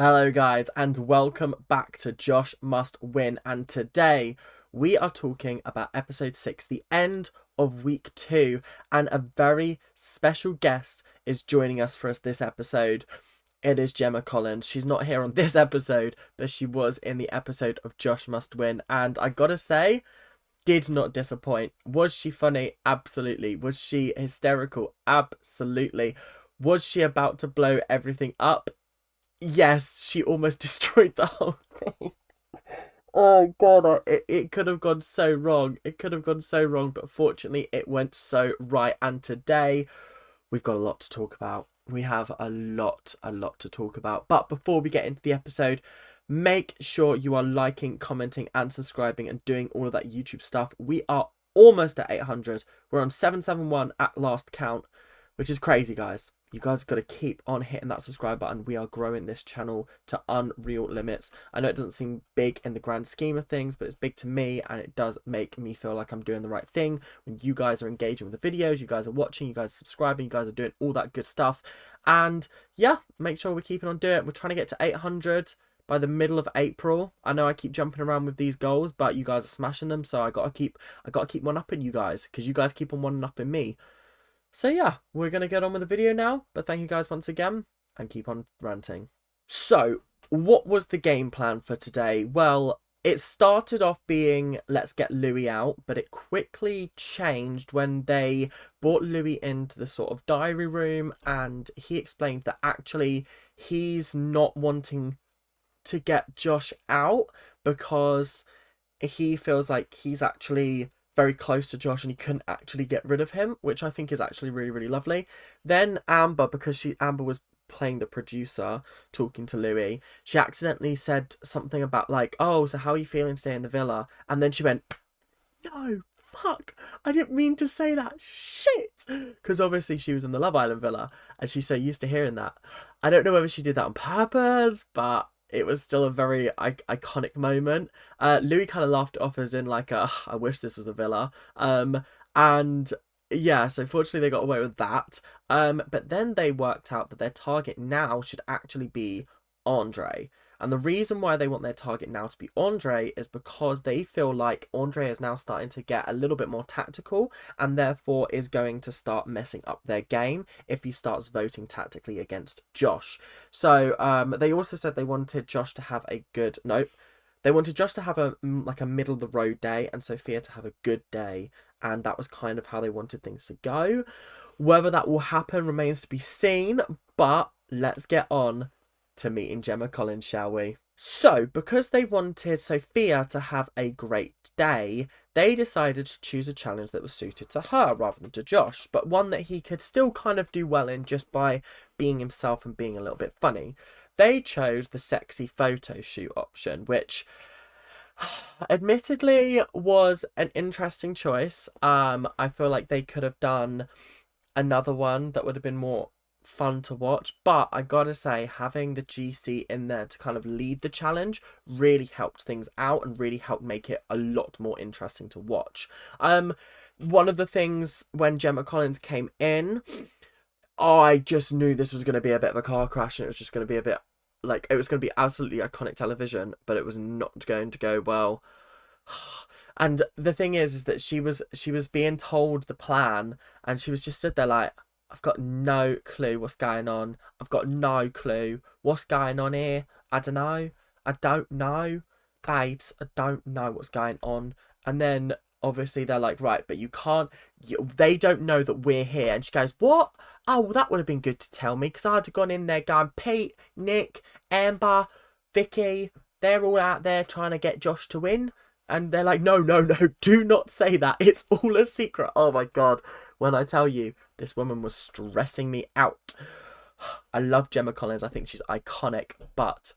Hello guys and welcome back to Josh Must Win, and today we are talking about episode 6, the end of week 2, and a very special guest is joining us for this episode. It is Gemma Collins. She's not here on this episode, but she was in the episode of Josh Must Win, and I gotta say, did not disappoint. Was she funny? Absolutely. Was she hysterical? Absolutely. Was she about to blow everything up? Yes, she almost destroyed the whole thing. Oh god, it could have gone so wrong. It could have gone so wrong, but fortunately it went so right. And today we've got a lot to talk about. We have a lot to talk about. But before we get into the episode, make sure you are liking, commenting, and subscribing and doing all of that YouTube stuff. We are almost at 800. We're on 771 at last count, which is crazy, guys. You guys got to keep on hitting that subscribe button. We are growing this channel to unreal limits. I know it doesn't seem big in the grand scheme of things, but it's big to me, and it does make me feel like I'm doing the right thing. When you guys are engaging with the videos, you guys are watching, you guys are subscribing, you guys are doing all that good stuff. And yeah, make sure we're keeping on doing it. We're trying to get to 800 by the middle of April. I know I keep jumping around with these goals, but you guys are smashing them, so I gotta keep one upping you guys, because you guys keep on one upping me. So yeah, we're going to get on with the video now, but thank you guys once again, and keep on ranting. So, what was the game plan for today? Well, it started off being, let's get Louis out, but it quickly changed when they brought Louis into the sort of diary room, and he explained that actually he's not wanting to get Josh out because he feels like he's actually very close to Josh and he couldn't actually get rid of him, which I think is actually really lovely. Then Amber, because Amber was playing the producer talking to Louis, she accidentally said something about like, oh, so how are you feeling today in the villa? And then she went, no, fuck, I didn't mean to say that, shit, because obviously she was in the Love Island villa and she's so used to hearing that. I don't know whether she did that on purpose, but it was still a very iconic moment. Louis kind of laughed it off as in like, I wish this was a villa. And yeah, so fortunately they got away with that. But then they worked out that their target now should actually be Andre. And the reason why they want their target now to be Andre is because they feel like Andre is now starting to get a little bit more tactical and therefore is going to start messing up their game if he starts voting tactically against Josh. So they also said they wanted Josh to have a good... Nope. They wanted Josh to have a middle of the road day and Sophia to have a good day. And that was kind of how they wanted things to go. Whether that will happen remains to be seen, but let's get on to meeting Gemma Collins, shall we? So, because they wanted Sophia to have a great day, they decided to choose a challenge that was suited to her rather than to Josh, but one that he could still kind of do well in just by being himself and being a little bit funny. They chose the sexy photo shoot option, which admittedly was an interesting choice. I feel like they could have done another one that would have been more fun to watch, but I gotta say, having the GC in there to kind of lead the challenge really helped things out and really helped make it a lot more interesting to watch. One of the things when Gemma Collins came in, I just knew this was going to be a bit of a car crash and it was just going to be a bit like, it was going to be absolutely iconic television, but it was not going to go well. And the thing is that she was being told the plan and she was just stood there like, I've got no clue what's going on. I've got no clue what's going on here. I don't know. I don't know. Babes, I don't know what's going on. And then obviously they're like, right, but you can't, they don't know that we're here. And she goes, what? Oh, well, that would have been good to tell me, because I'd have gone in there going, Pete, Nick, Amber, Vicky, they're all out there trying to get Josh to win. And they're like, no, do not say that. It's all a secret. Oh my God. When I tell you, this woman was stressing me out. I love Gemma Collins. I think she's iconic, but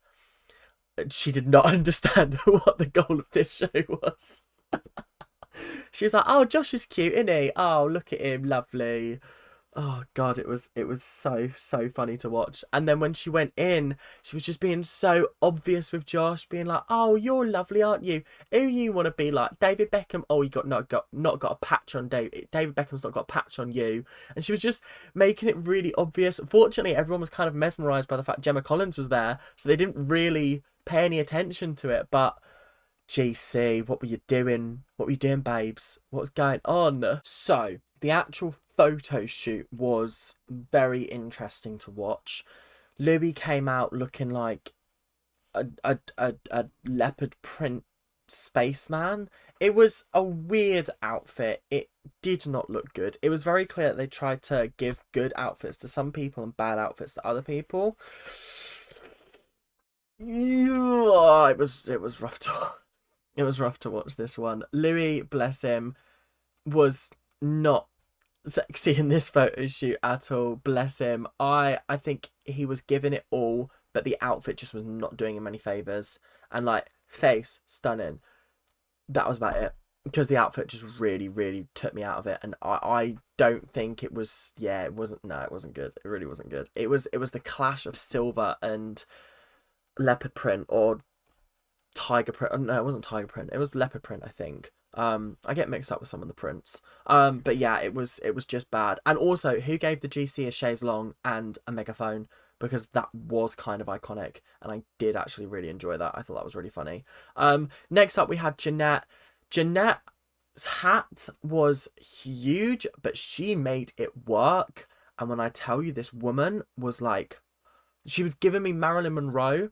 she did not understand what the goal of this show was. She was like, oh, Josh is cute, isn't he? Oh, look at him. Lovely. Oh God, it was so funny to watch. And then when she went in, she was just being so obvious with Josh, being like, "Oh, you're lovely, aren't you? Who you want to be like? David Beckham? Oh, you not got a patch on David. David Beckham's not got a patch on you." And she was just making it really obvious. Fortunately, everyone was kind of mesmerized by the fact Gemma Collins was there, so they didn't really pay any attention to it. But GC, what were you doing? What were you doing, babes? What was going on? So, the actual photo shoot was very interesting to watch. Louis came out looking like a leopard print spaceman. It was a weird outfit. It did not look good. It was very clear that they tried to give good outfits to some people and bad outfits to other people. Yeah, it was rough to it was rough to watch this one. Louis, bless him, was not sexy in this photo shoot at all. Bless him. I think he was giving it all, but the outfit just was not doing him any favors. And like face stunning. That was about it. Because the outfit just really, really took me out of it, and I don't think it was. Yeah, it wasn't. No, it wasn't good. It really wasn't good. It was the clash of silver and leopard print or tiger print. Oh, no, it wasn't tiger print. It was leopard print, I think. I get mixed up with some of the prints. But yeah, it was just bad. And also, who gave the GC a chaise longue and a megaphone? Because that was kind of iconic, and I did actually really enjoy that. I thought that was really funny. Next up we had Jeanette. Jeanette's hat was huge, but she made it work. And when I tell you, this woman was like, she was giving me Marilyn Monroe,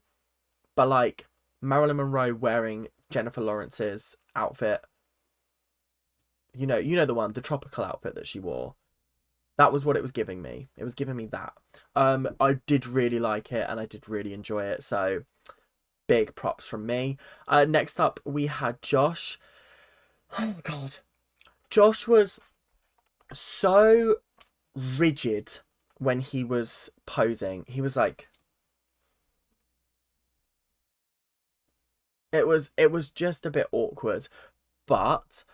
but like Marilyn Monroe wearing Jennifer Lawrence's outfit. You know the one, the tropical outfit that she wore. That was what it was giving me. It was giving me that. I did really like it, and I did really enjoy it. So big props from me. Next up we had Josh. Oh God, Josh was so rigid when he was posing. He was like, it was just a bit awkward, but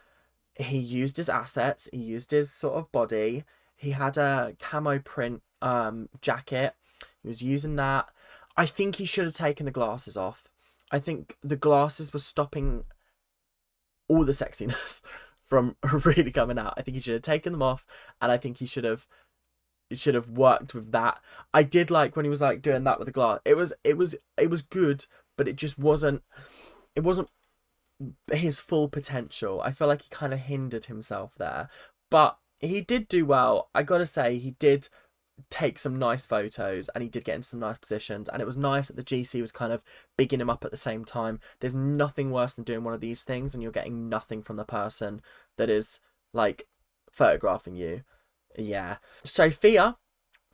he used his assets. He used his sort of body. He had a camo print jacket. He was using that. I think he should have taken the glasses off. I think the glasses were stopping all the sexiness from really coming out. I think he should have taken them off, and I think he should have worked with that. I did like when he was like doing that with the glass. It was good, but it just wasn't. It wasn't his full potential. I feel like he kind of hindered himself there, but he did do well. I gotta say, he did take some nice photos, and he did get into some nice positions, and it was nice that the GC was kind of bigging him up at the same time. There's nothing worse than doing one of these things and you're getting nothing from the person that is like photographing you. Yeah. Sophia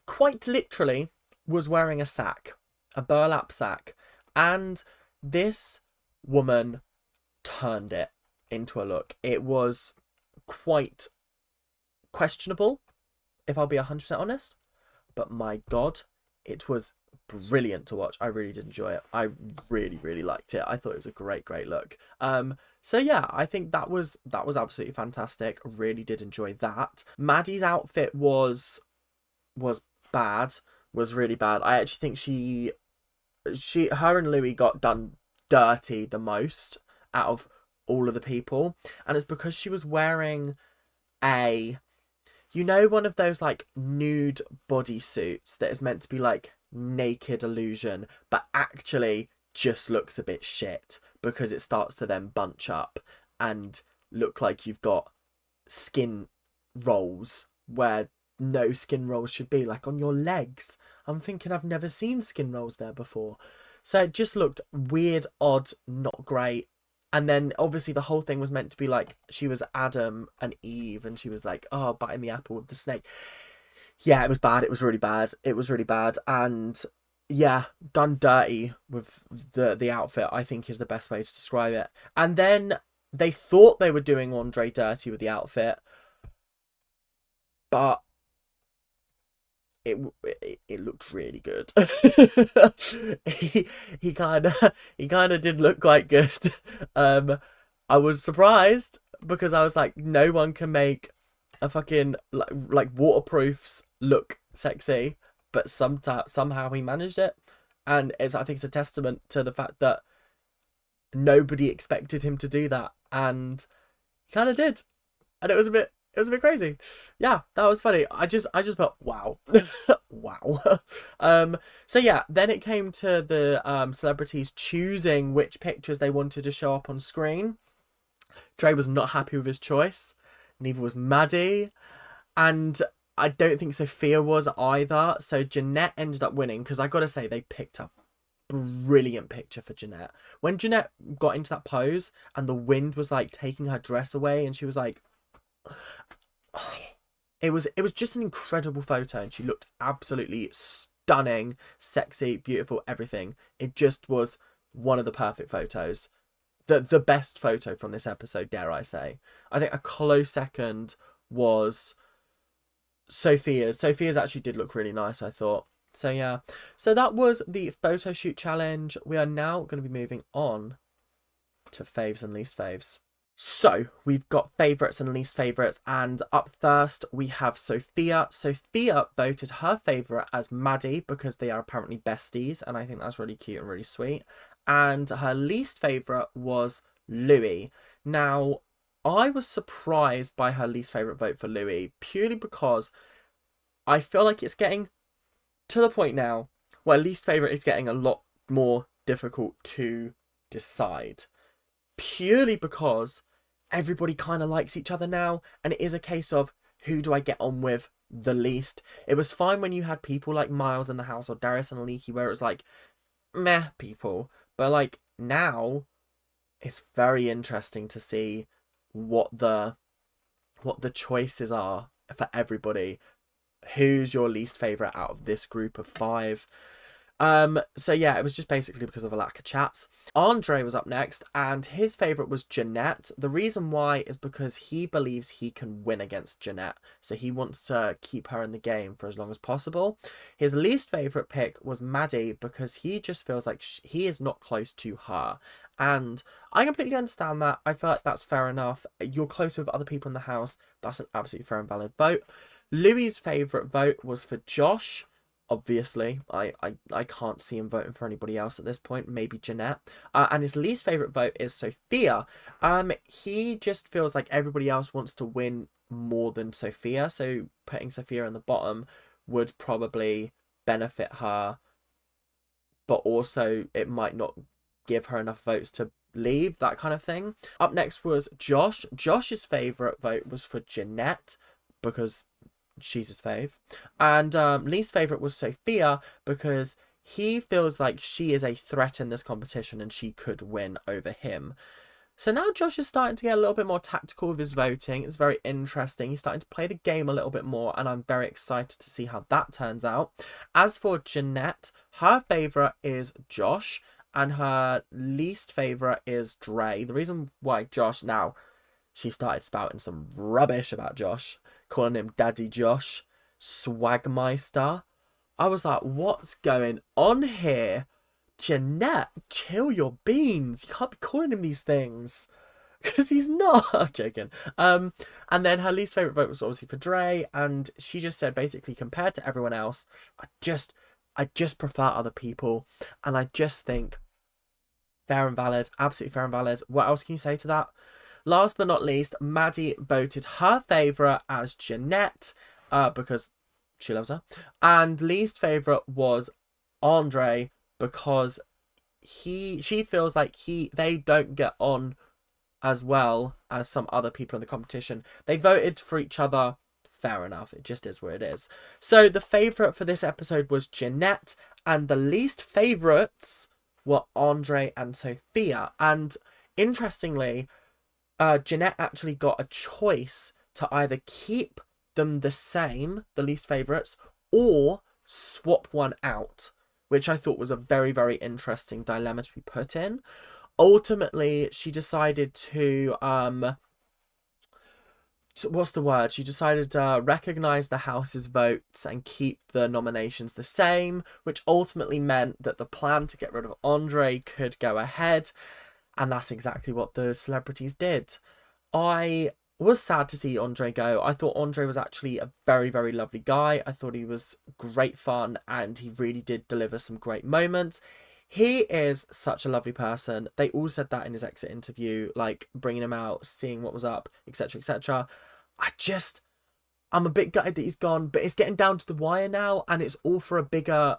quite literally was wearing a sack, a burlap sack, and this woman turned it into a look. It was quite questionable, if I'll be 100% honest, but my God, it was brilliant to watch. I really did enjoy it. I really, really liked it. I thought it was a great, great look. So yeah, I think that was absolutely fantastic. Really did enjoy that. Maddie's outfit was bad, was really bad. I actually think her and Louis got done dirty the most out of all of the people, and it's because she was wearing one of those like nude bodysuits that is meant to be like naked illusion, but actually just looks a bit shit because it starts to then bunch up and look like you've got skin rolls where no skin rolls should be, like on your legs. I'm thinking I've never seen skin rolls there before. So it just looked weird, odd, not great. And then obviously the whole thing was meant to be like she was Adam and Eve, and she was like, oh, biting the apple with the snake. Yeah, it was bad. It was really bad. It was really bad. And yeah, done dirty with the outfit, I think, is the best way to describe it. And then they thought they were doing Andre dirty with the outfit, but it looked really good. he kind of did look quite good. I was surprised because I was like, no one can make a fucking like waterproofs look sexy, but somehow he managed it, and I think it's a testament to the fact that nobody expected him to do that, and he kind of did, and it was a bit crazy. Yeah, that was funny. I just felt wow. Wow. So yeah, then it came to the celebrities choosing which pictures they wanted to show up on screen. Dre was not happy with his choice, neither was Maddie, and I don't think Sophia was either. So Jeanette ended up winning, because I gotta say, they picked a brilliant picture for Jeanette. When Jeanette got into that pose and the wind was like taking her dress away and she was like, it was just an incredible photo, and she looked absolutely stunning, sexy, beautiful, everything. It just was one of the perfect photos. The best photo from this episode, dare I say. I think a close second was Sophia's. Sophia's actually did look really nice, I thought. So yeah. So that was the photo shoot challenge. We are now going to be moving on to faves and least faves. So we've got favourites and least favourites, and up first we have Sophia. Sophia voted her favourite as Maddie because they are apparently besties, and I think that's really cute and really sweet. And her least favourite was Louis. Now, I was surprised by her least favourite vote for Louis, purely because I feel like it's getting to the point now where least favourite is getting a lot more difficult to decide. Purely because everybody kind of likes each other now, and it is a case of who do I get on with the least. It was fine when you had people like Miles in the house or Darius and Leaky, where it was like meh people, but like now it's very interesting to see what the choices are for everybody. Who's your least favorite out of this group of 5? So yeah, it was just basically because of a lack of chats. Andre was up next, and his favourite was Jeanette. The reason why is because he believes he can win against Jeanette, so he wants to keep her in the game for as long as possible. His least favourite pick was Maddie, because he just feels like he is not close to her. And I completely understand that. I feel like that's fair enough. You're close with other people in the house. That's an absolutely fair and valid vote. Louis's favourite vote was for Josh. Obviously, I can't see him voting for anybody else at this point. Maybe Jeanette. And his least favourite vote is Sophia. He just feels like everybody else wants to win more than Sophia. So putting Sophia in the bottom would probably benefit her. But also, it might not give her enough votes to leave, that kind of thing. Up next was Josh. Josh's favourite vote was for Jeanette, because she's his fave. And least favourite was Sophia, because he feels like she is a threat in this competition and she could win over him. So now Josh is starting to get a little bit more tactical with his voting. It's very interesting. He's starting to play the game a little bit more, and I'm very excited to see how that turns out. As for Jeanette, her favourite is Josh, and her least favourite is Dre. The reason why Josh, now, she started spouting some rubbish about Josh, calling him Daddy Josh, Swagmeister. I was like, what's going on here? Jeanette, chill your beans. You can't be calling him these things. Because he's not. I'm joking. And then her least favourite vote was obviously for Dre, and she just said, basically, compared to everyone else, I just prefer other people, and I just think fair and valid, absolutely fair and valid. What else can you say to that? Last but not least, Maddie voted her favourite as Jeanette, because she loves her. And least favourite was Andre, because she feels like they don't get on as well as some other people in the competition. They voted for each other. Fair enough. It just is what it is. So the favourite for this episode was Jeanette, and the least favourites were Andre and Sophia. And interestingly, Jeanette actually got a choice to either keep them the same, the least favourites, or swap one out, which I thought was a very, very interesting dilemma to be put in. Ultimately, she decided to, what's the word? She decided to recognise the house's votes and keep the nominations the same, which ultimately meant that the plan to get rid of Andre could go ahead. And that's exactly what the celebrities did. I was sad to see Andre go. I thought Andre was actually a very, very lovely guy. I thought he was great fun and he really did deliver some great moments. He is such a lovely person. They all said that in his exit interview, like bringing him out, seeing what was up, etc., etc. I'm a bit gutted that he's gone, but it's getting down to the wire now, and it's all for a bigger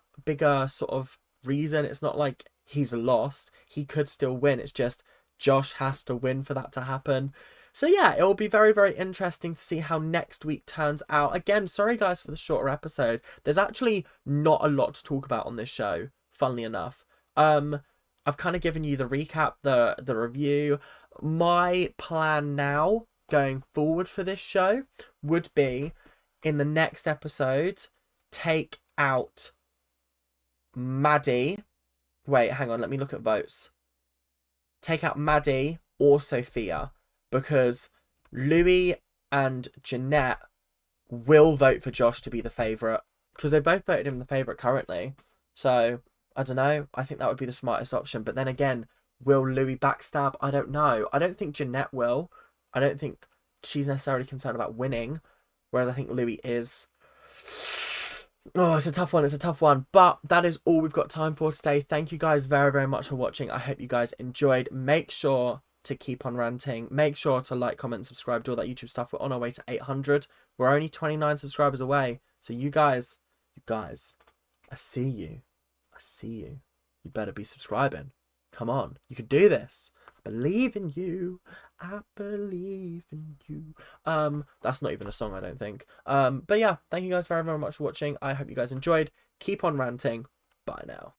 sort of reason. It's not like he's lost. He could still win. It's just Josh has to win for that to happen. So yeah, it will be very, very interesting to see how next week turns out. Again, sorry guys for the shorter episode. There's actually not a lot to talk about on this show, funnily enough. I've kind of given you the recap, the review. My plan now going forward for this show would be, in the next episode, take out Maddie. Wait, hang on, let me look at votes. Take out Maddie or Sophia, because Louis and Jeanette will vote for Josh to be the favourite, because they both voted him the favourite currently. So, I don't know. I think that would be the smartest option. But then again, will Louis backstab? I don't know. I don't think Jeanette will. I don't think she's necessarily concerned about winning, whereas I think Louis is. Oh, it's a tough one. It's a tough one. But that is all we've got time for today. Thank you guys very, very much for watching. I hope you guys enjoyed. Make sure to keep on ranting. Make sure to like, comment, subscribe, do all that YouTube stuff. We're on our way to 800. We're only 29 subscribers away. So you guys, I see you. I see you. You better be subscribing. Come on. You can do this. I believe in you. I believe in you. That's not even a song, I don't think. But yeah, thank you guys very, very much for watching. I hope you guys enjoyed. Keep on ranting. Bye now.